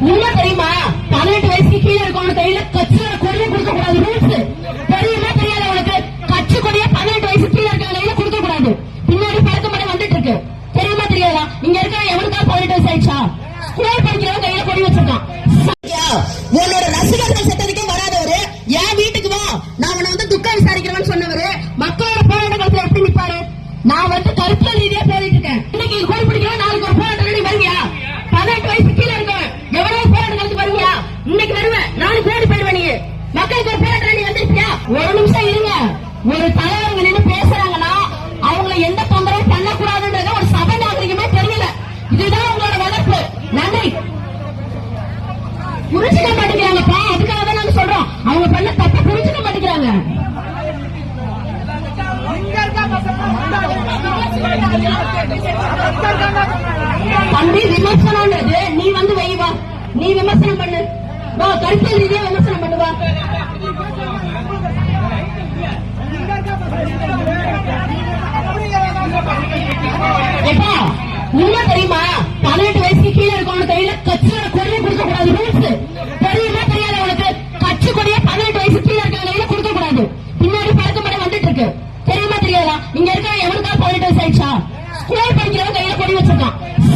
உண்மை தெரியுமா? 18 வயசுக்கு கீழே இருக்கவங்க கையில கட்சியோட கொடியை கொடுக்க கூடாது. ரூல்ஸ் தெரியுமா? தெரியாது அவனுக்கு? கட்சி கொடியை 18 வயசுக்கு கீழே இருக்க கையில கொடுக்க கூடாது. பின்னாடி பழக்கமடை வந்துட்டு இருக்கு. தெரியுமா தெரியாதா? இங்க இருக்க எவனுக்கா 18 வயசு ஆயிடுச்சா? ஸ்கூல் படிக்கிறவன் கையில கொடி வச்சிருக்கான். உன்னோட ரசிகர்கள் சட்டத்துக்கும் வராதவரு என் வீட்டுக்கு வா, நான் உன்னை வந்து துக்கம் விசாரிக்கிறவன் சொன்னவரு மக்களோட போராட்டத்துல எப்படி நிப்பாரு? நான் வந்து கருத்து ரீதியா போராடிட்டு இருக்கேன். இன்னைக்கு கோடி பிடிக்கிறோம், நாளைக்கு ஒரு போராட்டம் நீ வருவியா? 18 வயசு கீழே இருக்கவன் எவ்வளவு போராட்டங்களுக்கு வருவியா? இன்னைக்கு வருவேன், நாளைக்கு கோடி போயிடுவேன். நீ மக்களுக்கு ஒரு போராட்டம் நீ வந்திருக்கியா? ஒரு நிமிஷம் இருங்க. ஒரு தலைவருங்க நின்று பேசுறாங்கன்னா அவங்களை எந்த தொந்தரவும் பண்ணக்கூடாதுன்றத ஒரு சபை நாகரிகமே தெரியல. இதுதான் உங்களோட வளர்ப்பு. நன்றி. புரிஞ்சுக்க மாட்டேங்கிறாங்கப்பா. அதுக்காக தான் நாங்க சொல்றோம், அவங்க பண்ண தப்ப புரிஞ்சுக்க மாட்டேங்கிறாங்க. தம்பி விமர்சனம்ன்றது நீ வந்து வைவா, நீ விமர்சனம் பண்ணு வா, கருத்தியல் ரீதியா விமர்சனம் பண்ணுவா.